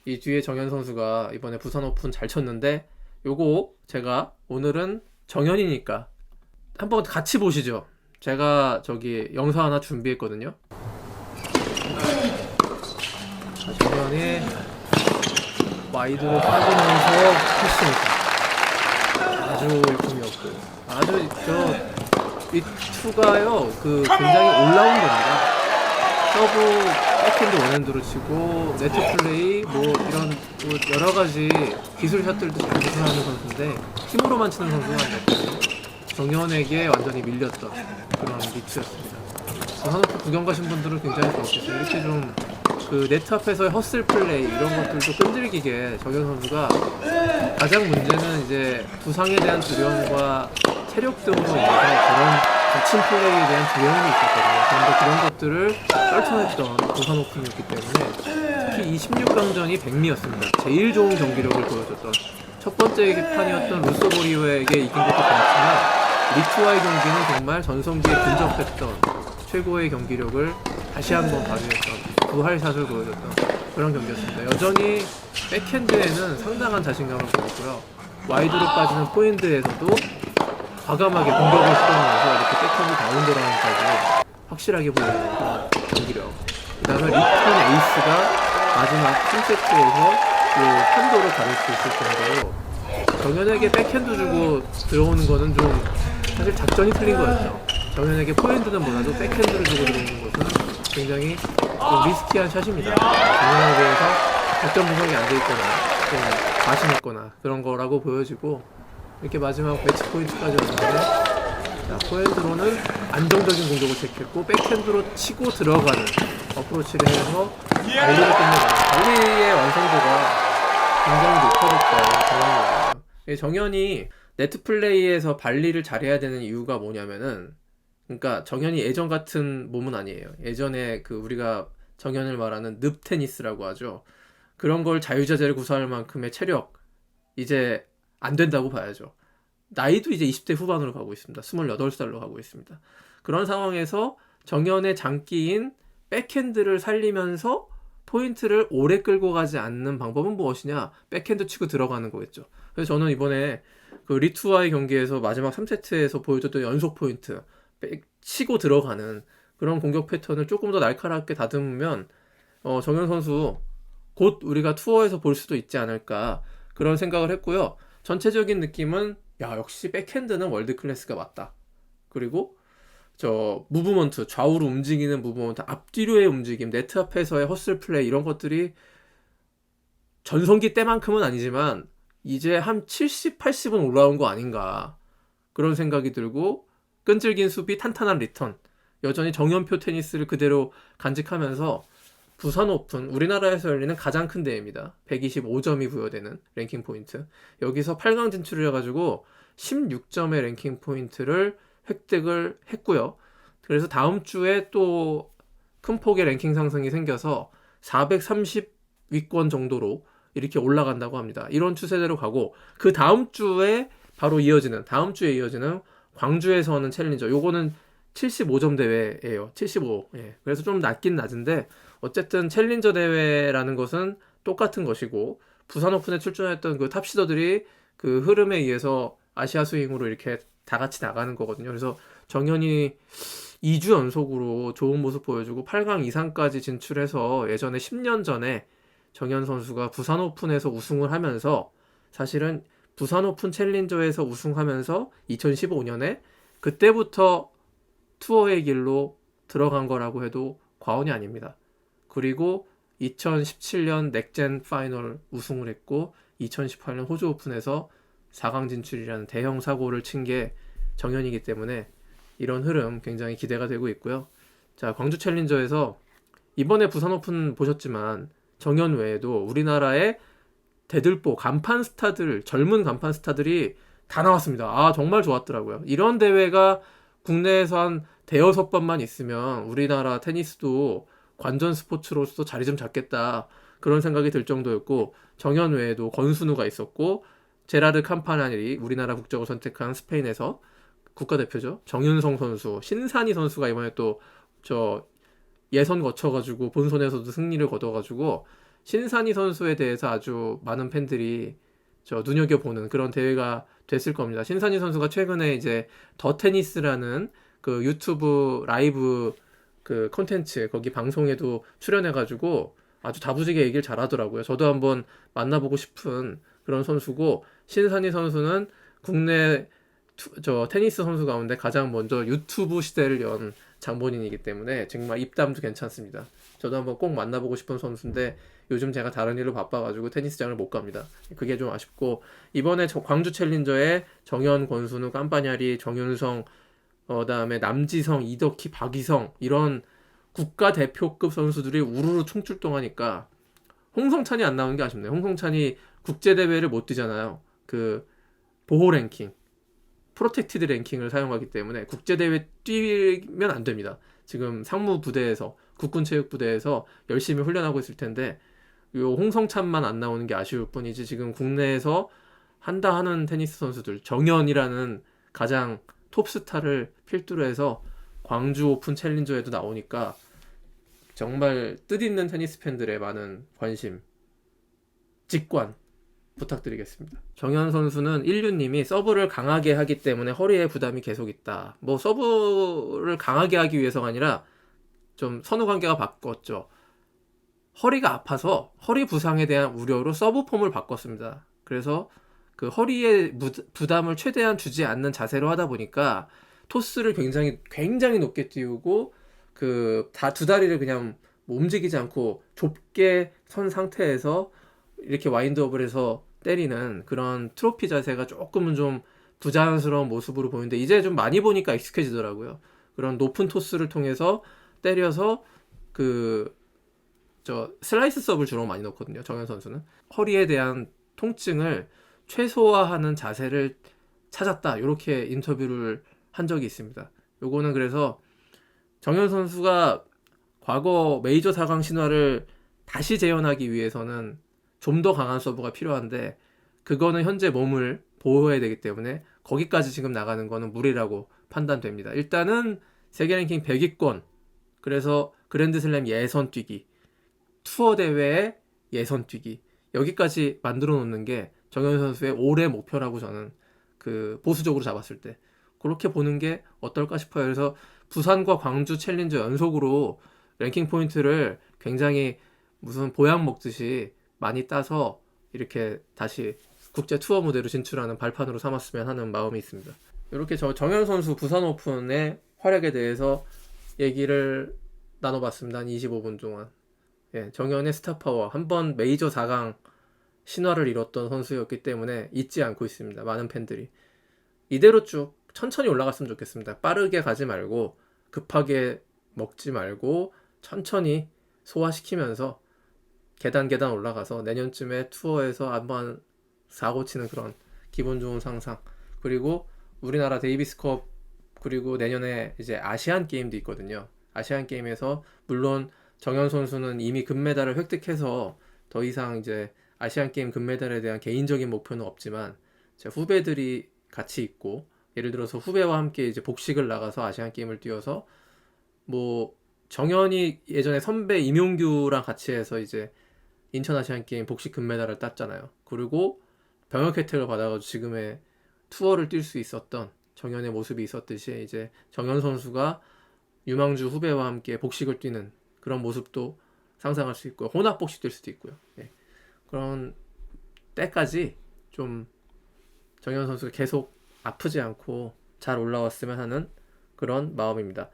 이 뒤에 정현 선수가 이번에 부산 오픈 잘 쳤는데 요거 제가 오늘은 정현이니까 한번 같이 보시죠. 제가 저기 영상 하나 준비했거든요. 정현이 와이드로 빠지면서 패스입니다. 아주 일품이었고 아주 이 투가요 굉장히 올라운더입니다. 서브 백핸드 원핸드로 치고 네트 플레이 이런 여러 가지 기술 샷들도 잘 구사하는 선수인데 힘으로만 치는 선수가 아니었고 정현에게 완전히 밀렸던 그런 리트였습니다. 산호프 구경 가신 분들은 굉장히 좋았겠어요. 이렇게 좀 네트 앞에서의 헛슬 플레이 이런 것들도 끈질기게 정현 선수가 가장 문제는 이제 부상에 대한 두려움과 체력 등으로 인해서 그런 거친 플레이에 대한 두려움이 있었거든요. 그런데 그런 것들을 떨쳐냈던 부산 오픈이었기 때문에 특히 이 16강전이 백미였습니다. 제일 좋은 경기력을 보여줬던 첫 번째 판이었던 루소보리오에게 이긴 것도 좋았지만 리투와의 경기는 정말 전성기에 근접했던 최고의 경기력을 다시 한번 발휘했던 부활샷을 보여줬던 그런 경기였습니다. 여전히 백핸드에는 상당한 자신감을 보였고요. 와이드로 빠지는 포핸드에서도 과감하게 공격을 시도하면서 이렇게 백핸드 다운드라운까지 확실하게 보여주는 그런 경기력. 그 다음에 리턴 에이스가 마지막 3세트에서 판도를 가릴 수 있을 정도로 정현에게 백핸드 주고 들어오는 거는 좀 사실 작전이 틀린 거였죠. 정현에게 포핸드는 몰라도 백핸드를 주고 들어오는 것은 굉장히 좀 리스키한 샷입니다. 정현에 대해서 작전 분석이 안 돼 있거나 좀 과신했거나 그런 거라고 보여지고 이렇게 마지막 매치 포인트까지 왔는데 자, 포핸드로는 안정적인 공격을 체크했고 백핸드로 치고 들어가는 어프로치를 해서 발리를 끝내가는 발리의 완성도가 굉장히 높아졌던 정현이에요. 정현이 네트 플레이에서 발리를 잘해야 되는 이유가 뭐냐면은 그러니까 정현이 예전 같은 몸은 아니에요. 예전에 우리가 정현을 말하는 늪 테니스라고 하죠. 그런 걸 자유자재를 구사할 만큼의 체력 이제 안 된다고 봐야죠. 나이도 이제 20대 후반으로 가고 있습니다. 28살로 가고 있습니다. 그런 상황에서 정현의 장기인 백핸드를 살리면서 포인트를 오래 끌고 가지 않는 방법은 무엇이냐? 백핸드 치고 들어가는 거겠죠. 그래서 저는 이번에 리투와의 경기에서 마지막 3세트에서 보여줬던 연속 포인트 치고 들어가는 그런 공격 패턴을 조금 더 날카롭게 다듬으면 정현 선수 곧 우리가 투어에서 볼 수도 있지 않을까 그런 생각을 했고요. 전체적인 느낌은 역시 백핸드는 월드 클래스가 맞다. 그리고 무브먼트 좌우로 움직이는 무브먼트 앞뒤로의 움직임 네트 앞에서의 헛슬 플레이 이런 것들이 전성기 때만큼은 아니지만 이제 한 70, 80은 올라온 거 아닌가 그런 생각이 들고 끈질긴 수비 탄탄한 리턴 여전히 정연표 테니스를 그대로 간직하면서 부산 오픈 우리나라에서 열리는 가장 큰 대회입니다. 125점이 부여되는 랭킹 포인트 여기서 8강 진출을 해가지고 16점의 랭킹 포인트를 획득을 했고요. 그래서 다음 주에 또 큰 폭의 랭킹 상승이 생겨서 430위권 정도로 이렇게 올라간다고 합니다. 이런 추세대로 가고 그 다음 주에 광주에서 하는 챌린저 요거는 75점 대회예요. 75. 예. 그래서 좀 낮긴 낮은데 어쨌든 챌린저 대회라는 것은 똑같은 것이고 부산 오픈에 출전했던 그 탑시더들이 그 흐름에 의해서 아시아 스윙으로 이렇게 다 같이 나가는 거거든요. 그래서 정현이 2주 연속으로 좋은 모습 보여주고 8강 이상까지 진출해서 예전에 10년 전에 정현 선수가 부산 오픈에서 우승을 하면서 사실은 부산 오픈 챌린저에서 우승하면서 2015년에 그때부터 투어의 길로 들어간 거라고 해도 과언이 아닙니다. 그리고 2017년 넥젠 파이널 우승을 했고 2018년 호주 오픈에서 4강 진출이라는 대형 사고를 친 게 정현이기 때문에 이런 흐름 굉장히 기대가 되고 있고요. 자, 광주 챌린저에서 이번에 부산 오픈 보셨지만 정현 외에도 우리나라의 대들보 간판 스타들 젊은 간판 스타들이 다 나왔습니다. 아 정말 좋았더라고요. 이런 대회가 국내에서 한 대여섯 번만 있으면 우리나라 테니스도 관전 스포츠로서 자리 좀 잡겠다 그런 생각이 들 정도였고 정현 외에도 권순우가 있었고 제라드 캄파나리 우리나라 국적을 선택한 스페인에서 국가대표죠. 정윤성 선수, 신산이 선수가 이번에 또 예선 거쳐가지고 본선에서도 승리를 거둬가지고 신산희 선수에 대해서 아주 많은 팬들이 눈여겨보는 그런 대회가 됐을 겁니다. 신산희 선수가 최근에 이제 더 테니스라는 그 유튜브 라이브 그 콘텐츠 거기 방송에도 출연해가지고 아주 다부지게 얘기를 잘하더라고요. 저도 한번 만나보고 싶은 그런 선수고, 신산희 선수는 국내 테니스 선수 가운데 가장 먼저 유튜브 시대를 연 장본인이기 때문에 정말 입담도 괜찮습니다. 저도 한번 꼭 만나보고 싶은 선수인데 요즘 제가 다른 일로 바빠가지고 테니스장을 못 갑니다. 그게 좀 아쉽고, 이번에 광주 챌린저에 정현, 권순우, 깜빠냐리, 정윤성, 그다음에 남지성, 이덕희, 박희성 이런 국가대표급 선수들이 우르르 총출동하니까 홍성찬이 안 나오는 게 아쉽네요. 홍성찬이 국제대회를 못 뛰잖아요. 그 보호 랭킹, 프로텍티드 랭킹을 사용하기 때문에 국제대회 뛰면 안 됩니다. 지금 상무 부대에서, 국군체육부대에서 열심히 훈련하고 있을 텐데 요 홍성찬만 안 나오는 게 아쉬울 뿐이지, 지금 국내에서 한다 하는 테니스 선수들, 정현이라는 가장 톱스타를 필두로 해서 광주 오픈 챌린저에도 나오니까 정말 뜻있는 테니스 팬들의 많은 관심, 직관 부탁드리겠습니다. 정현 선수는 1류님이 서브를 강하게 하기 때문에 허리에 부담이 계속 있다. 뭐 서브를 강하게 하기 위해서가 아니라 좀 선후 관계가 바뀌었죠. 허리가 아파서 허리 부상에 대한 우려로 서브 폼을 바꿨습니다. 그래서 그 허리에 부담을 최대한 주지 않는 자세로 하다 보니까 토스를 굉장히 높게 띄우고 그 두 다리를 그냥 뭐 움직이지 않고 좁게 선 상태에서 이렇게 와인드업을 해서 때리는 그런 트로피 자세가 조금은 좀 부자연스러운 모습으로 보이는데, 이제 좀 많이 보니까 익숙해지더라고요. 그런 높은 토스를 통해서 때려서 슬라이스 서브를 주로 많이 넣거든요. 정현 선수는 허리에 대한 통증을 최소화하는 자세를 찾았다, 이렇게 인터뷰를 한 적이 있습니다. 요거는 그래서 정현 선수가 과거 메이저 4강 신화를 다시 재현하기 위해서는 좀 더 강한 서브가 필요한데, 그거는 현재 몸을 보호해야 되기 때문에 거기까지 지금 나가는 거는 무리라고 판단됩니다. 일단은 세계 랭킹 100위권, 그래서 그랜드슬램 예선 뛰기, 투어 대회에 예선 뛰기, 여기까지 만들어 놓는 게 정현 선수의 올해 목표라고 저는 보수적으로 잡았을 때 그렇게 보는 게 어떨까 싶어요. 그래서 부산과 광주 챌린저 연속으로 랭킹 포인트를 굉장히 무슨 보약 먹듯이 많이 따서 이렇게 다시 국제 투어 무대로 진출하는 발판으로 삼았으면 하는 마음이 있습니다. 이렇게 정현 선수 부산 오픈의 활약에 대해서 얘기를 나눠봤습니다. 한 25분 동안. 예, 정현의 스타파워, 한번 메이저 4강 신화를 이뤘던 선수였기 때문에 잊지 않고 있습니다. 많은 팬들이. 이대로 쭉 천천히 올라갔으면 좋겠습니다. 빠르게 가지 말고 급하게 먹지 말고 천천히 소화시키면서 계단 올라가서 내년쯤에 투어에서 한번 사고 치는 그런 기분 좋은 상상, 그리고 우리나라 데이비스컵, 그리고 내년에 이제 아시안 게임도 있거든요. 아시안 게임에서 물론 정현 선수는 이미 금메달을 획득해서 더 이상 이제 아시안 게임 금메달에 대한 개인적인 목표는 없지만, 제 후배들이 같이 있고, 예를 들어서 후배와 함께 이제 복식을 나가서 아시안 게임을 뛰어서, 뭐 정현이 예전에 선배 임용규랑 같이 해서 이제 인천 아시안 게임 복식 금메달을 땄잖아요. 그리고 병역 혜택을 받아가지고 지금의 투어를 뛸 수 있었던 정현의 모습이 있었듯이, 이제 정현 선수가 유망주 후배와 함께 복식을 뛰는 그런 모습도 상상할 수 있고요. 혼합 복식 뛸 수도 있고요. 예. 그런 때까지 좀 정현 선수가 계속 아프지 않고 잘 올라왔으면 하는 그런 마음입니다.